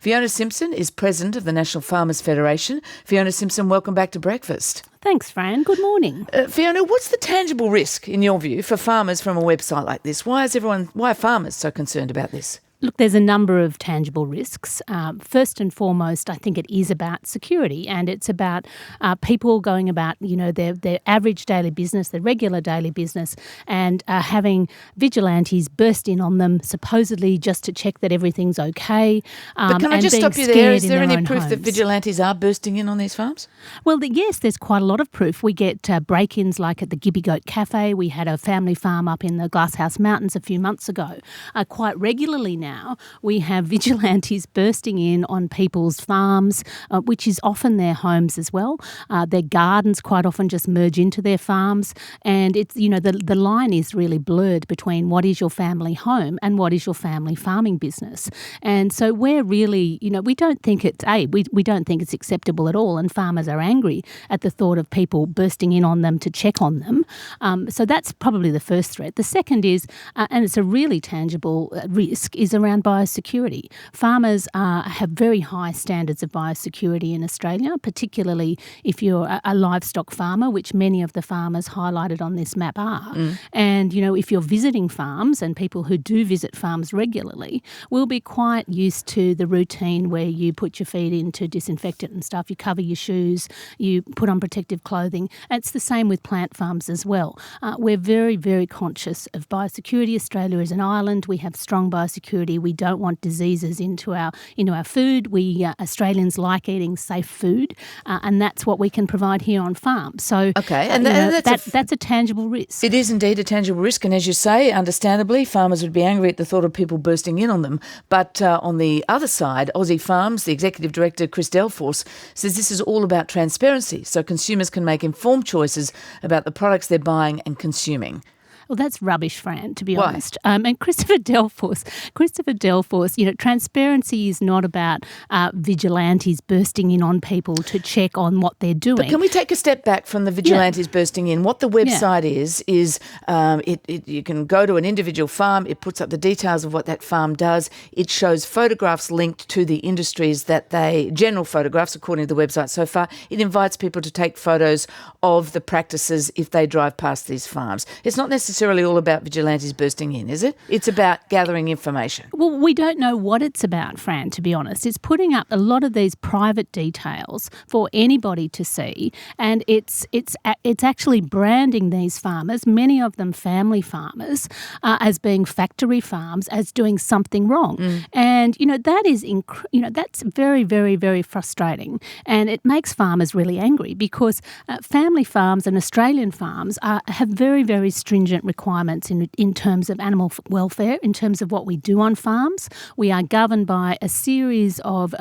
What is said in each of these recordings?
Fiona Simpson is president of the National Farmers Federation. Fiona Simpson, welcome back to Breakfast. Thanks, Fran. Good morning. Fiona, what's the tangible risk, in your view, for farmers from a website like this? Why are farmers so concerned about this? Look, there's a number of tangible risks. First and foremost, I think it is about security, and it's about people going about, their average daily business, their regular daily business, and having vigilantes burst in on them, supposedly just to check that everything's okay. But can I just stop you there? Is there any proof that vigilantes are bursting in on these farms? Well, yes, there's quite a lot of proof. We get break-ins like at the Gibby Goat Cafe. We had a family farm up in the Glasshouse Mountains a few months ago. Quite regularly now, we have vigilantes bursting in on people's farms, which is often their homes as well. Their gardens quite often just merge into their farms, and it's the line is really blurred between what is your family home and what is your family farming business. And so we're really, we don't think we don't think it's acceptable at all, and farmers are angry at the thought of people bursting in on them to check on them. So that's probably the first threat. The second is, and it's a really tangible risk, is around biosecurity. Farmers have very high standards of biosecurity in Australia, particularly if you're a livestock farmer, which many of the farmers highlighted on this map are. And, if you're visiting farms, and people who do visit farms regularly will be quite used to the routine where you put your feet in to disinfect it and stuff, you cover your shoes, you put on protective clothing. And it's the same with plant farms as well. We're very, very conscious of biosecurity. Australia is an island. We have strong biosecurity. We don't want diseases into our food. We Australians like eating safe food, and that's what we can provide here on farm. So, okay, that's a tangible risk. It is indeed a tangible risk, and as you say, understandably, farmers would be angry at the thought of people bursting in on them. But on the other side, Aussie Farms, the executive director Chris Delforce, says this is all about transparency, so consumers can make informed choices about the products they're buying and consuming. Well, that's rubbish, Fran, to be Why? honest. And Christopher Delforce, transparency is not about vigilantes bursting in on people to check on what they're doing. But can we take a step back from the vigilantes bursting in? What the website is you can go to an individual farm, it puts up the details of what that farm does, it shows photographs linked to the industries general photographs according to the website so far. It invites people to take photos of the practices if they drive past these farms. It's not necessarily all about vigilantes bursting in, is it? It's about gathering information. Well, we don't know what it's about, Fran, to be honest. It's putting up a lot of these private details for anybody to see, and it's actually branding these farmers, many of them family farmers, as being factory farms, as doing something wrong. And that is that's very, very, very frustrating, and it makes farmers really angry because family farms and Australian farms have very, very stringent requirements in terms of animal welfare, in terms of what we do on farms. We are governed by a series of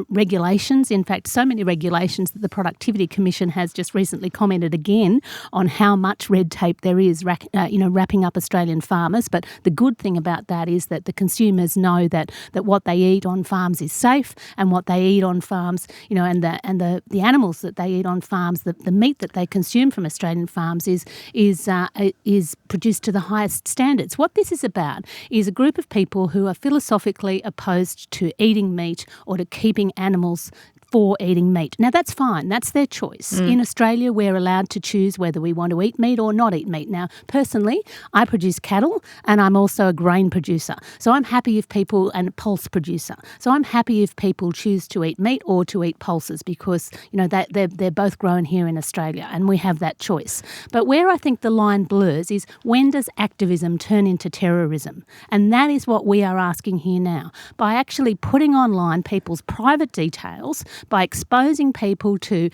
regulations, in fact, so many regulations that the Productivity Commission has just recently commented again on how much red tape there is, wrapping up Australian farmers. But the good thing about that is that the consumers know that what they eat on farms is safe, and what they eat on farms, and the animals that they eat on farms, the meat that they consume from Australian farms is produced to the highest standards. What this is about is a group of people who are philosophically opposed to eating meat or to keeping animals for eating meat. Now, that's fine. That's their choice. In Australia, we're allowed to choose whether we want to eat meat or not eat meat. Now, personally, I produce cattle and I'm also a grain producer. So I'm happy if people, and a pulse producer. So I'm happy if people choose to eat meat or to eat pulses because, they're both grown here in Australia and we have that choice. But where I think the line blurs is when does activism turn into terrorism? And that is what we are asking here now. By actually putting online people's private details, by exposing people to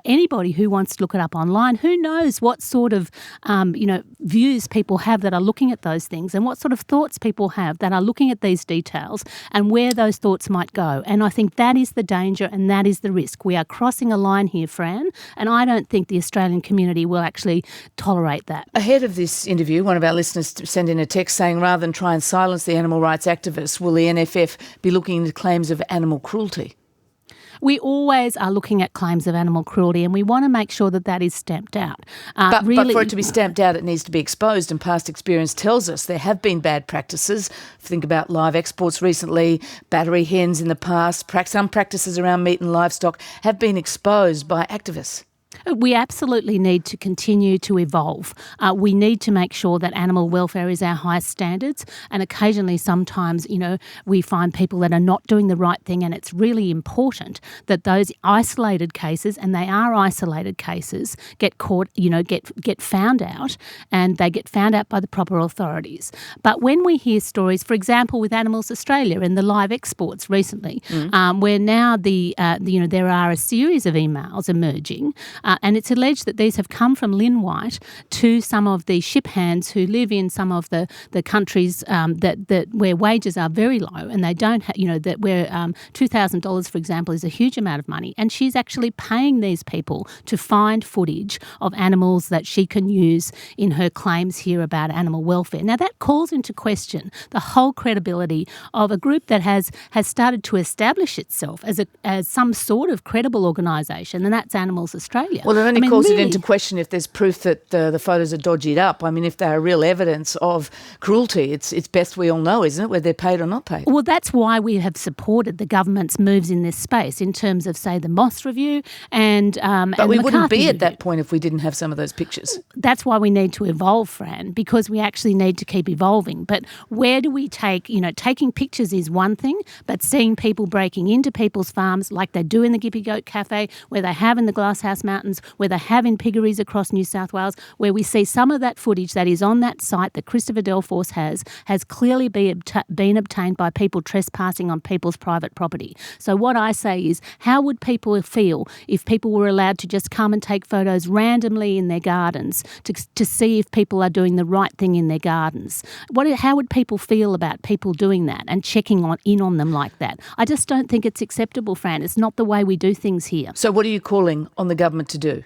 anybody who wants to look it up online. Who knows what sort of views people have that are looking at those things, and what sort of thoughts people have that are looking at these details, and where those thoughts might go. And I think that is the danger and that is the risk. We are crossing a line here, Fran, and I don't think the Australian community will actually tolerate that. Ahead of this interview, one of our listeners sent in a text saying rather than try and silence the animal rights activists, will the NFF be looking into claims of animal cruelty? We always are looking at claims of animal cruelty, and we want to make sure that that is stamped out. But for it to be stamped out, it needs to be exposed, and past experience tells us there have been bad practices. Think about live exports recently, battery hens in the past. Some practices around meat and livestock have been exposed by activists. We absolutely need to continue to evolve. We need to make sure that animal welfare is our highest standards, and occasionally sometimes, we find people that are not doing the right thing, and it's really important that those isolated cases, and they are isolated cases, get caught, get found out, and they get found out by the proper authorities. But when we hear stories, for example, with Animals Australia and the live exports recently, where now there are a series of emails emerging. And it's alleged that these have come from Lynn White to some of the ship hands who live in some of the countries that where wages are very low, and they don't where $2,000, for example, is a huge amount of money. And she's actually paying these people to find footage of animals that she can use in her claims here about animal welfare. Now, that calls into question the whole credibility of a group that has started to establish itself as some sort of credible organisation, and that's Animals Australia. Well, it only calls it into question if there's proof that the photos are dodgied up. I mean, if they are real evidence of cruelty, it's best we all know, isn't it, whether they're paid or not paid? Well, that's why we have supported the government's moves in this space in terms of, say, the Moss Review and But we wouldn't be at review. that point if we didn't have some of those pictures. That's why we need to evolve, Fran, because we actually need to keep evolving. But where do we taking pictures is one thing, but seeing people breaking into people's farms like they do in the Gippy Goat Cafe, where they have in the Glasshouse Mountains, where they have in piggeries across New South Wales, where we see some of that footage that is on that site that Christopher Delforce has clearly been obtained by people trespassing on people's private property. So what I say is, how would people feel if people were allowed to just come and take photos randomly in their gardens to see if people are doing the right thing in their gardens? How would people feel about people doing that and checking in on them like that? I just don't think it's acceptable, Fran. It's not the way we do things here. So what are you calling on the government to do?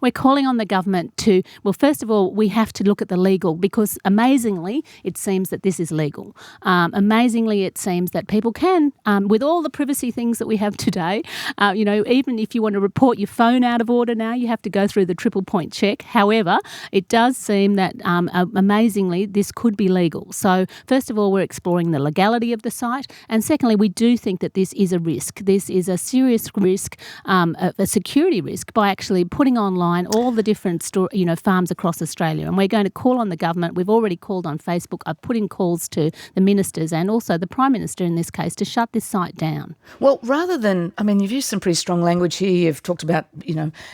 We're calling on the government to, well, first of all, we have to look at the legal, because amazingly, it seems that this is legal. Amazingly, it seems that people can, with all the privacy things that we have today, even if you want to report your phone out of order now, you have to go through the triple point check. However, it does seem that, amazingly, this could be legal. So, first of all, we're exploring the legality of the site. And secondly, we do think that this is a risk. This is a serious risk, a security risk, by actually putting online all the different farms across Australia. And we're going to call on the government. We've already called on Facebook. I've put in calls to the ministers and also the Prime Minister in this case to shut this site down. Well, rather than, you've used some pretty strong language here. You've talked about,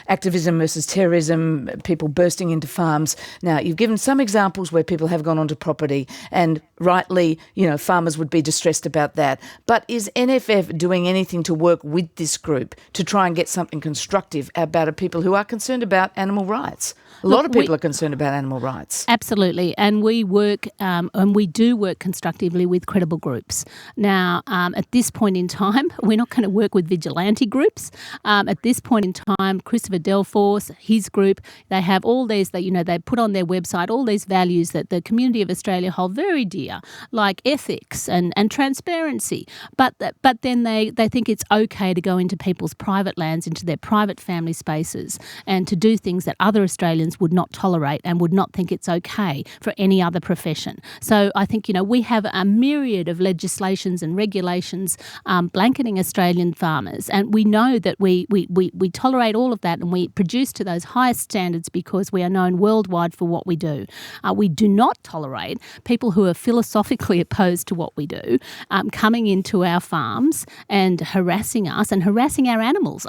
activism versus terrorism, people bursting into farms. Now, you've given some examples where people have gone onto property and rightly, farmers would be distressed about that. But is NFF doing anything to work with this group to try and get something constructive about people who are concerned about animal rights? A lot of people are concerned about animal rights. Absolutely. And we work, and we do work constructively with credible groups. Now, at this point in time, we're not going to work with vigilante groups. At this point in time, Christopher Delforce, his group, they have all these, they put on their website all these values that the community of Australia hold very dear, like ethics and transparency. But then they think it's okay to go into people's private lands, into their private family spaces, and to do things that other Australians would not tolerate and would not think it's okay for any other profession. So I think, we have a myriad of legislations and regulations blanketing Australian farmers, and we know that we tolerate all of that, and we produce to those highest standards because we are known worldwide for what we do. We do not tolerate people who are philosophically opposed to what we do coming into our farms and harassing us and harassing our animals.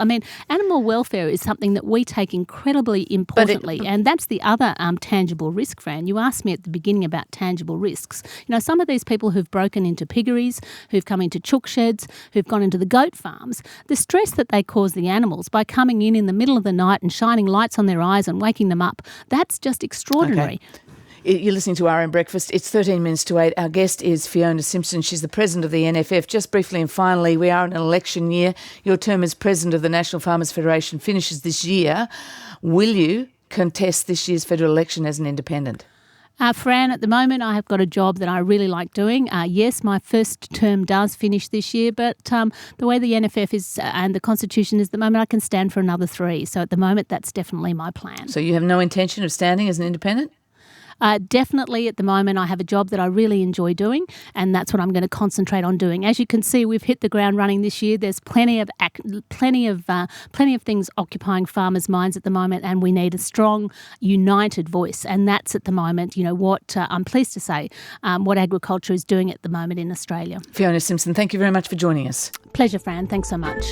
Animal welfare is something that we take incredibly importantly, and that's the other tangible risk, Fran. You asked me at the beginning about tangible risks. Some of these people who've broken into piggeries, who've come into chook sheds, who've gone into the goat farms, the stress that they cause the animals by coming in the middle of the night and shining lights on their eyes and waking them up, that's just extraordinary. Okay. You're listening to RM Breakfast. It's 13 minutes to 8. Our guest is Fiona Simpson. She's the president of the NFF. Just briefly and finally, we are in an election year. Your term as president of the National Farmers Federation finishes this year. Will you contest this year's federal election as an independent? Fran, at the moment I have got a job that I really like doing. Yes, my first term does finish this year, but the way the NFF is and the Constitution is at the moment, I can stand for another 3. So at the moment, that's definitely my plan. So you have no intention of standing as an independent? Definitely at the moment I have a job that I really enjoy doing, and that's what I'm going to concentrate on doing. As you can see, we've hit the ground running this year. There's plenty of things occupying farmers' minds at the moment, and we need a strong, united voice. And that's at the moment, what I'm pleased to say, what agriculture is doing at the moment in Australia. Fiona Simpson, thank you very much for joining us. Pleasure, Fran. Thanks so much.